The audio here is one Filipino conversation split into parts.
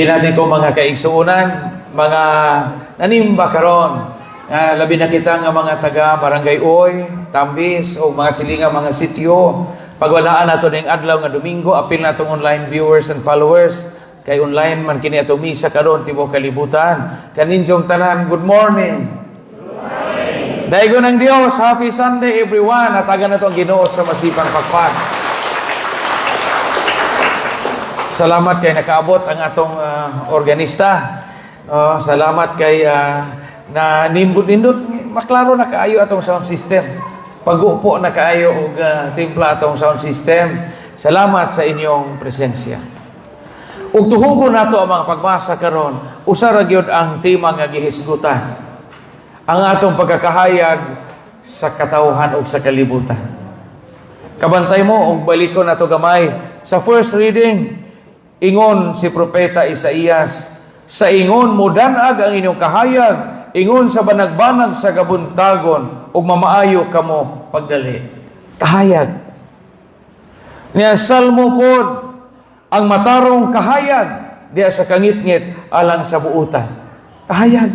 Natin ko mga kaigsuunan, mga nanimba karon, labi na kita nga mga taga Barangay Oy, Tambis o mga silinga mga sityo. Pagwalaan nato ning adlaw nga Domingo, apil natong online viewers and followers kay online man kini ato misa karon tibuok kalibutan. Kaninyong tanan, good morning. Daigo ng Dios, happy Sunday everyone. Hatagan nato ang Ginoo sa masipang pagpag. Salamat kay nakaabot ang atong organista. Salamat kay na nindot maklaro na kaayo atong sound system. Pag-upo na kaayo og timpla atong sound system. Salamat sa inyong presensya. Ug tuhugon nato ang mga pagbasa karon, usa ra gyud ang tema nga gihisgutan. Ang atong pagkakahayag sa katawhan ug sa kalibutan. Kabantay mo og balikon nato gamay sa first reading. Ingon si Propeta Isaías, sa ingon mo danag ang inyong kahayag, ingon sa banag-banag sa kabuntagon, ug mamaayo kamo pagdali. Kahayag. Niya salmo pod, ang matarong kahayag, diya sa kangit-ngit alang sa buutan. Kahayag.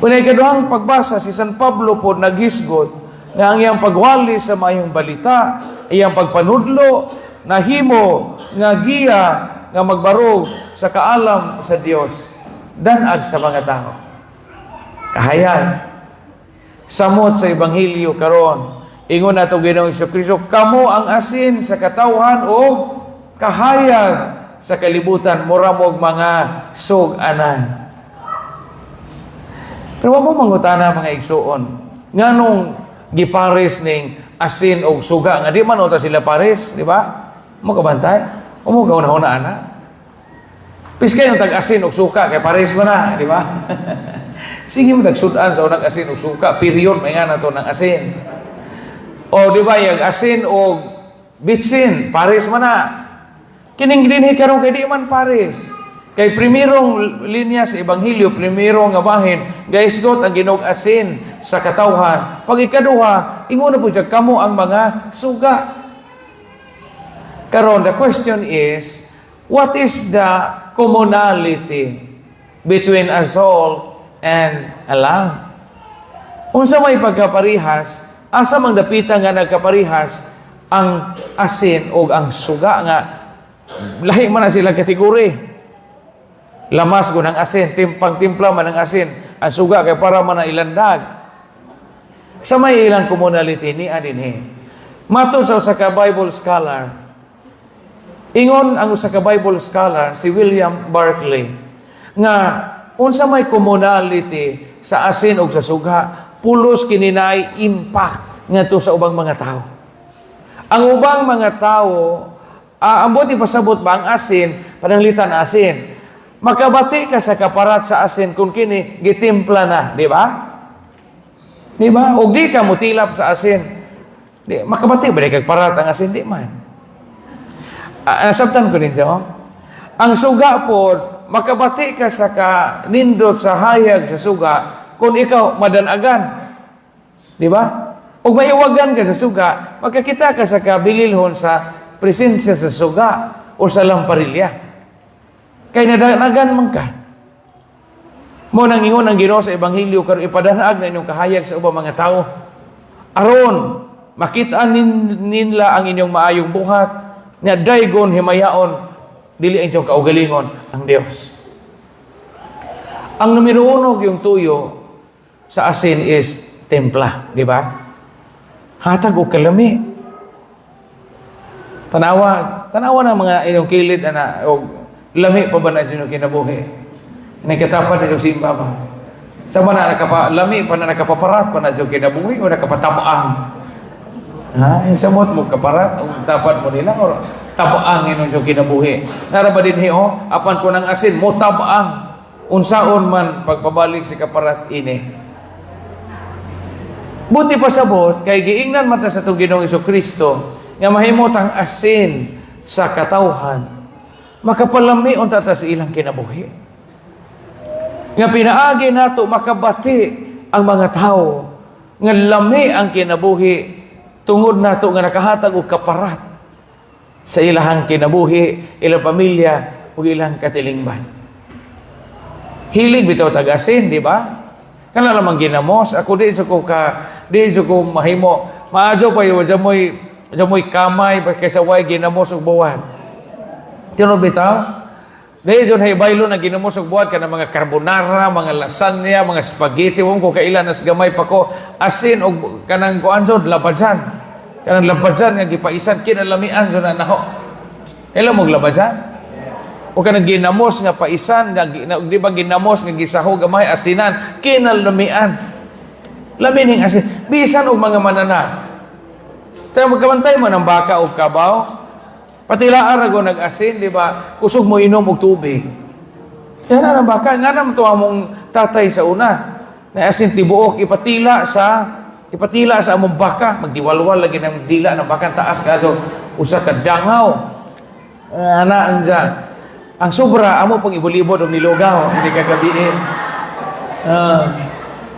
Unay kaduhang pagbasa, si San Pablo pod naghisgot, nga ang iyang pagwali sa mayong balita, iyang pagpanudlo, nahimo nga giya nga magbarog sa kaalam sa Dios danag sa mga tao. Kahayag. Samot sa ebanghelyo karon, ingon nato Ginoong Jesucristo, kamo ang asin sa katawhan o kahayag sa kalibutan, mura mog mga sug-anan. Pero mo mangutana mga igsuon, nganong gipares ning asin o suga nga di man uta sila pares, di ba? Mo kabantay, o mo gauna-una ana. Piskay yung tag-asin o suka, kay pares man na, di ba? Sige mo tagsudan sa unang asin o suka, period, may nga na to ng asin. O di ba, yung asin o bitsin, pares man na. Kining dinhi karon kay di man pares. Kay primerong linya sa Ebanghelyo, primerong nga bahin, guys, got ang Ginoong asin sa katawhan. Pag ikaduha, ingon na po siya, kamo ang mga suga. Karon, the question is, what is the commonality between a soul and a lamb? Unsa may pagkaparihas, asa mang dapita nga nagkaparihas ang asin o ang suga nga lahi man na sila kategori. Lamas ko ng asin, timpang-timpla man ng asin, ang suga kay para man na ilandag. Sa may ilang commonality ni adinhi. Matod sa usa ka Bible scholar, ingon ang usa ka Bible scholar, si William Barclay, nga unsa may commonality sa asin o sa suga, pulos kininay impact ngadto sa ubang mga tao. Ang ubang mga tao, ambot ipasabot ba ang asin, pananglitan asin. Makabati ka sa kaparat sa asin kung kini gitimpla na, di ba? Di ba? O di ka mutilap sa asin. Di, makabati ba di kagparat ang asin? Di man. Nasabtan ko ninyo, ang suga po, makabati ka sa nindot sa hayag sa suga, kung ikaw madanagan. Di ba? O maiwagan ka sa suga, magkakita ka sa kabililhon sa presensya sa suga o sa lamparilya. Kaya nadanagan man ka. Mo nang ingon ang Ginoo sa Ebanghelyo, karon ipadanaag na inyong kahayag sa ubang mga tao. Aron, makitaan nila ang inyong maayong buhat, nga daygon himayaon dili ang inyong kaugalingon ang Dios. Ang numero 1 yung tuyo sa asin is templa, di ba? Hatag og kalami. Tanawa ng mga inyong kilid ana og lami pa ba na sino kinabuhi? Nagkatapat na yung simba ba? Sama na lami pa na nakapaparat pa na yung kinabuhi o nakapatamaan? Ha? Samot mo kaparat o dapat mo nila o tabaang yun yung kinabuhi. Naraba din hiyo, apan ko ng asin, mo tabaang unsaon man pagpabalik si kaparat ini. Buti pa sabot, kay giingnan mata sa itong Ginoong Jesucristo, nga mahimot ang asin sa katawhan, makapalami unta ta sa ilang kinabuhi. Nga pinaagi nato makabati ang mga tao, nga lami ang kinabuhi, tungod nato nga nakahatag og kaparat sa ilahang kinabuhi, ilang pamilya, ug ilang katilingban. Hilig bitaw tag-asin, di ba? Kana lamang ginamos, ako di sa ko mahimo. Maadyo pa yo jamoy kamay kaysa way ginamos ug buwan. Tinuod bitaw? Dahil dyan hay baylo na ginamos ug buwan kana mga carbonara, mga lasagna, mga spaghetti, ko kailan nas gamay pa ko asin og kanang kuan jud labadjan. Kanang labadjan nga gipaisan kinalamian jud na naho. Ela mo labadjan? O kanang ginamos nga paisan nga di ba ginamos nga gisahog gamay asinan kinalamian. Lamining asin bisan og mga mananap. Tayo magkamantay mo ng baka o kabaw. Patilaan rago nag-asin, di ba? Kusog mo inom og tubig. Yan na ng baka. Nga naman ito among tatay sa una. Na asin tibuok, ipatila sa among baka. Magdiwalwal lagi ng dila ng baka. Taas ka ito. Usa ka dangaw. Anaan dyan. Ang sobra, amo pang ibulibod o nilugaw. Hindi ka gabiin.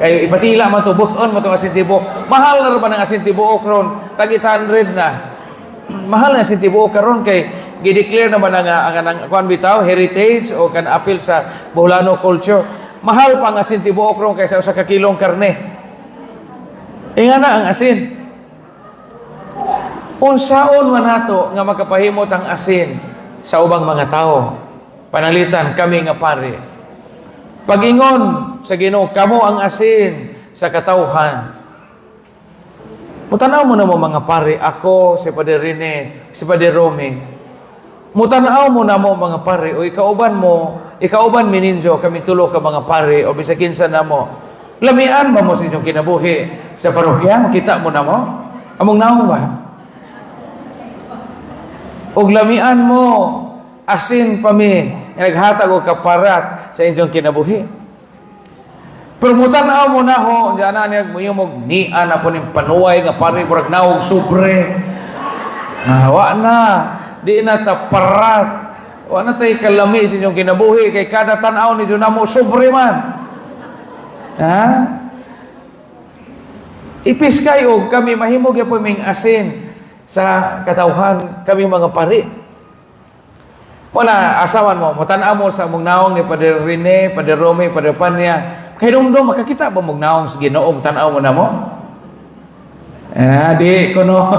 Kayo ipatila man to buton mo to asin tibuok. Mahal na rin ba ng asin tibuok ron? Tag 800 na. Mahal na asin tibuok karon kay gi-declare naman ang kuan bitaw heritage o kan appeal sa Boholano culture. Mahal pa ang asin tibuok ron kaysa usa ka kilong karne. Nga na ang asin. Unsaon man nato nga makapahimot ang asin sa ubang mga tao. Panalitan kami nga pare. Pagingon sa Ginoo, kamo ang asin sa katawhan. Mutanaw mo na mo mga pare, ako, si Padre Rene, si Padre Romy. Mutanaw mo na mo mga pare, o ikauban mininjo, kami tulo ka mga pare, o bisakin sa namo. Lamian ba mo sa inyong kinabuhi sa parokya? Kita mo na mo? Among naong ba? O lamian mo, asin pa mi, naghatag o kaparat sa inyong kinabuhi. Pero mutanaw mo na ho, diyan na niya mo niya na po ng panuway nga pare murag nawog sobre. Wa na, di na taparat. Wa na tay kalami sa inyong kinabuhi kay kada tan-aw ni na mo sobre man. Ha? Ipis kayo kami mahimog ya po ming asin sa katawhan kami mga pare. Wala, asawan mo, matanaw mo sa mong naong ni Padre Rene, Padre Romy, Padre Panya. Kaya dong makakita ba mong naong sa Ginoo, tanaw mo na mo? Di ko no.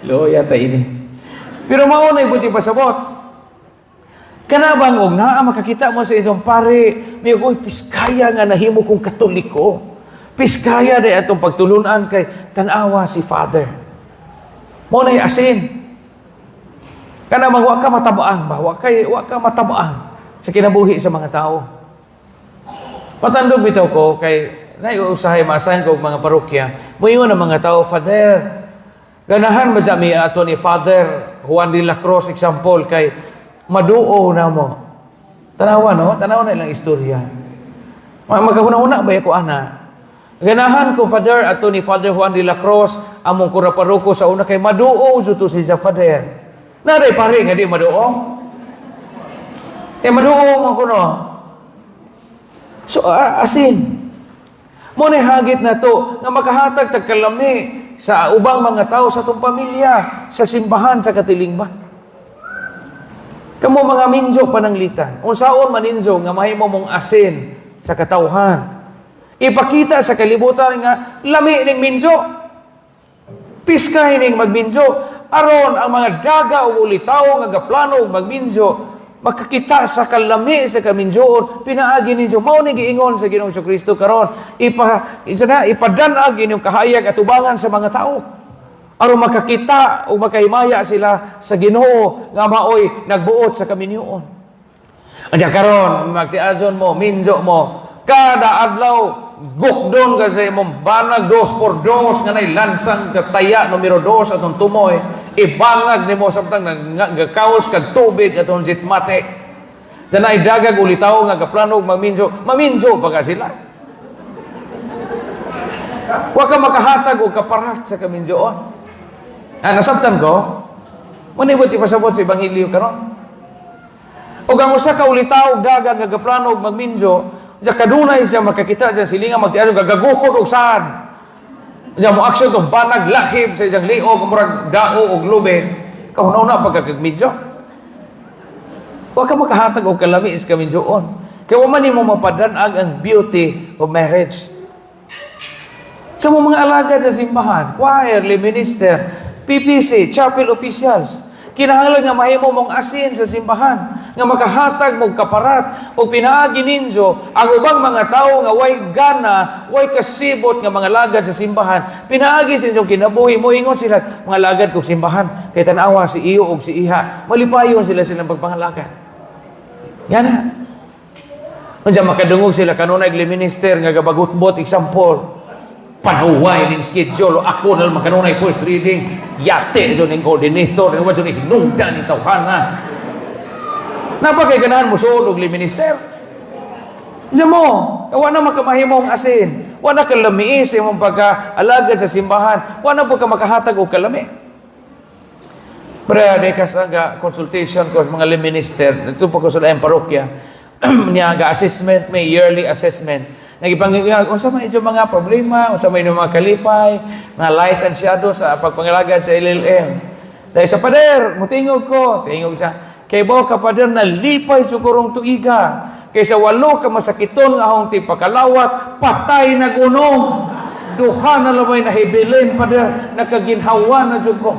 Loya ta ini. Pero maunay buti pasabot. Kana bang og naa makakita mo sa isang pare, may oy piskaya nga nahimo kong Katoliko. Piskaya day atong pagtulunan kay tanawa si Father. Maunay asin. Kana wa ka matabaan ba? Wa ka matabaan sa kinabuhi sa mga tao. Patandog bitaw ko kay naiusahay maasahan ko mga parokya. Moingon ang mga tao, Father, ganahan ba mi ato ni Father Juan de la Cruz example kay maduo na mo. Tanawa no? Tanawa na ilang istorya. Magkahuna-una ba ko ana? Ganahan ko Father ato ni Father Juan de la Cruz among kuraparoko sa una kay maduo jud to si Father. Naray pare nga di maduo. Maduo man kuno. So asin. Mo ni hagit na to nga makahatag tag kalami sa ubang mga tao sa tong pamilya, sa simbahan sa katilingban. Kamo mga minjo pananglitan. Unsaon maninjo nga mahimo mong asin sa katawhan. Ipakita sa kalibutan nga lami ning minjo. Piskay ning magminjo. Aron ang mga daga o ulitaw nga gaplano og magminjo makakita sa kalami sa kaminjoon pinaagi ninyo mao ni giingon sa Ginoong Kristo karon ipadanag inyong kahayag at ubangan sa mga tao aron makakita o makahimaya sila sa Ginoo nga maoy nagbuot sa kaminyoon. Anya karon magtiazon mo minjo mo kada adlaw gukdon kasi mong banag 2x2 nga nay lansang kataya numero 2 atong tumoy ibangag nimo samtang nagakaos kag tubig atong jitmate danay dagag ulitaw nga gaplano maminjo pa ka sila wa ka makahatag og kaparat sa kaminjoon nasabtan ko manibot ipasabot sa ebanghelyo karon og ang usa ka ulitaw dagag nga gaplano og magminjo diya kadunay siya makakita siya silinga magtiadto gagagukod og saan. Diya mo aksyon tong banag lahib sa iyang liog murag dao og lube. Kahunaw na pagkakagmidyo. Wa ka makahatag og kalami is kami doon. Kaya man mo mapadanag ang beauty of marriage. Kamo mga alagad sa simbahan, choir, lay minister, PPC, chapel officials, kinahanglan nga mahimo mong asin sa simbahan, nga makahatag mong kaparat, o pinaagi ninyo, ang ubang mga tao nga way gana, way kasibot nga mga lagad sa simbahan, pinaagi sa inyong kinabuhi mo, ingon sila, mga lagad kong simbahan, kay tanawa si iyo o si iha, malipayon sila silang pagpangalagad. Yan na. Kung makadungog sila, kanunay minister, nga gabagutbot, example, panuway ng schedule, ako na makanunay first reading, yate dyan ng coordinator, ng wadyo ng hinungdan ng tawhana. Napakaganahan mo suod og minister. Diyan mo, wala makamahimong asin, wala kalamiis imong pagkaalagad sa simbahan, wala po ka makahatag og kalami. Pero dekas nga consultation ko sa mga minister, ito po ko sa parokya, niya ga assessment, may yearly assessment. Nagipangingin, unsa man ito mga problema, unsa man ito mga kalipay, mga lights and shadows sa pagpangalagad sa LLM. Dahil sa pader, mutingog ko, tingog siya, kay bao ka pader na lipay sukurong tuiga, kaysa walo ka masakiton nga hong ti pakalawat, patay na gunong, duha na lamay na hibilin pader, nakaginhawa na dyan ko.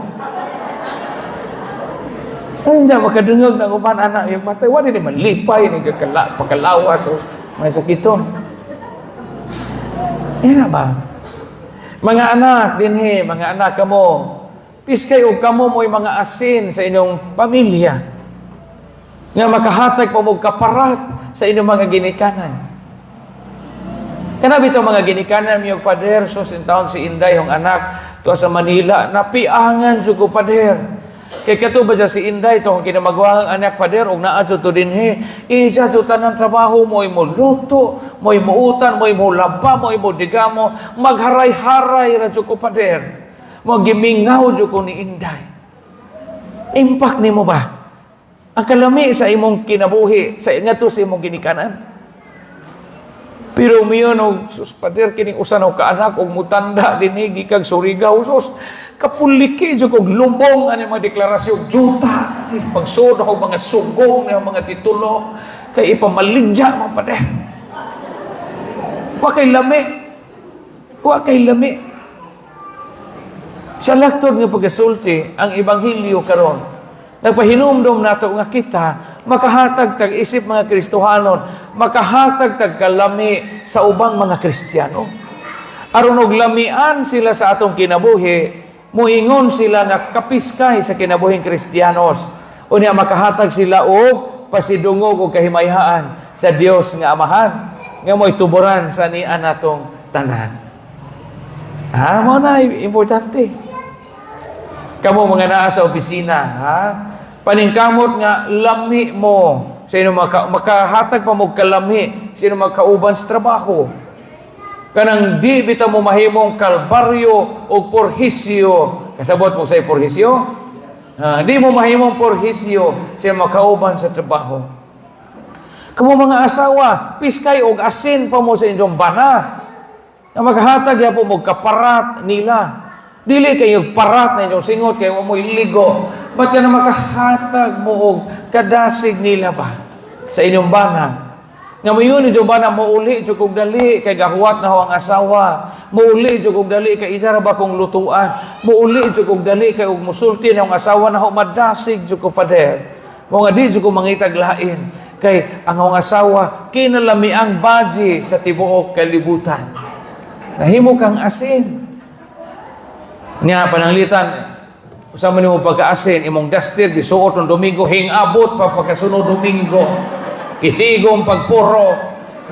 Ayun dyan, makadungog ng upan anak, yung patay, wala naman lipay, pakalawat, o may sakiton. Yan ba? Mga anak, dinhi, mga anak kamo, piskay o kamo mo'y mga asin sa inyong pamilya. Nga makahatag pa mo kaparat sa inyong mga ginikanan. Kanabi ito mga ginikanan, miyong pader, so sintaon si Inday, yung anak, to sa Manila, napiangan dyan ko pader. Kaya katuba dyan si Inday, itong kinamagawang anak pader, o naadyo to dinhi, ija dyan tanang trabaho, mo'y mo luto, mo'y muutan, mo'y mo laba, mo'y mo digamo, magharay-haray ra dyan ko pader. Magimingaw dyan ko ni Inday. Impact ni mo ba? Ang kalami sa imong kinabuhi, sa ingato sa imong ginikanan. Pero miyon og sus pader kining usa na kaanak og mutanda dinhi kag Surigao sus kapuliki jud og lumbong ani mga deklarasyon juta pagsud og mga sugong nga mga titulo kay ipamaligya mo pader. Wa kay lami. Wa kay lami. Sa laktod nga pagasulti ang ebanghelyo karon nagpahinumdom nato nga kita makahatag tag isip mga Kristohanon, makahatag tag kalami sa ubang mga Kristiyano. Aron og lamian sila sa atong kinabuhi, muingon sila nga kapiskay sa kinabuhing Kristiyanos. Unya makahatag sila og pasidungog og kahimayhaan sa Dios nga Amahan, nga mo'y tuburan sa nian natong tanan. Mo na importante. Kamo mga naa sa opisina, paningkamot nga lami mo sino makahatag pa mo kalami sino makauban sa trabaho kanang di bitaw mo mahimong kalbaryo o porhisyo kasabot mo sa porhisyo di mo mahimong porhisyo sino makauban sa trabaho. Kamo mga asawa piskay og asin pa mo sa inyong bana nga makahatag po mo kaparat nila. Dili kayo parat na inyong singot kayo mo iligo. Ba't ka na makahatag mo og kadasig nila ba sa inyong bana? Nga mo yun, inyong bana, mauli dyan kong dali kay gahuat na ho ang asawa. Mauli dyan kong dali kay itara ba kong lutuan. Mauli dyan kong dali kay og musulti na ang asawa na ho madasig dyan kong pader. Mga di dyan kong mangitag lain. Kay ang asawa, kinalami ang baji sa tibuok kalibutan. Nahimo kang asin. Nga pananglitan, usama nimo pagkaasin, imong duster, gisuot ng Domingo, hingabot pa pagkasunod Domingo. Gitigom pagpuro,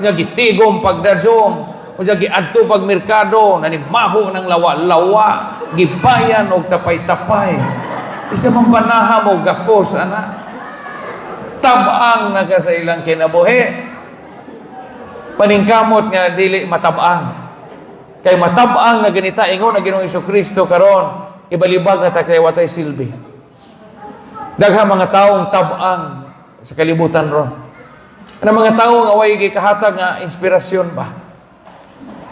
nga gitigom pagdadyong, kung giadto pag merkado, nanimaho ng lawa-lawa, gibayan og tapay-tapay. Isa mong panaham og gakos, anak. Tabang na ka sa ilang kinabuhi. Paningkamot nga dili matabang. Kay matabang na ganita ingon na Ginoong Jesucristo karon ibalibag na ta kay watay silbi. Daghang mga taong tabang sa kalibutan ron. Ano mga tao nga way gikahatag nga inspirasyon ba?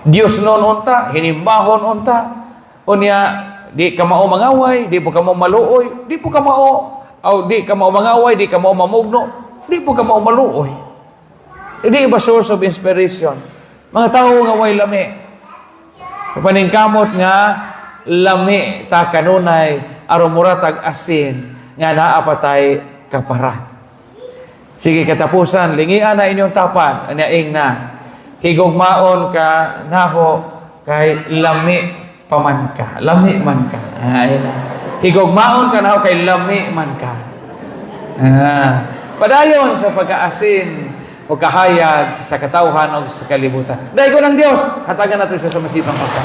Dios noon unta, hinimbahon unta. Unya di ka mao mangaway, di po ka mao maluoy, di po ka mao di ka mao mangaway, di ka mao mamugno. Di po ka maumaluoy. Hindi ba source of inspiration? Mga tao nga way lami. Paningkamot nga lami ta kanunay aron muratag asin nga naapatay kaparat. Sige katapusan, lingian na inyong tapan, aniaing na. Higugmaon ka naho kay lami paman ka. Lami man ka. Ayun na. Higugmaon ka naho kay lami man ka. Padayon sa pag-aasin o kahayag sa katawhan o sa kalibutan. Dahil ko ng Diyos, hatagan natin sa sumasipang pagka.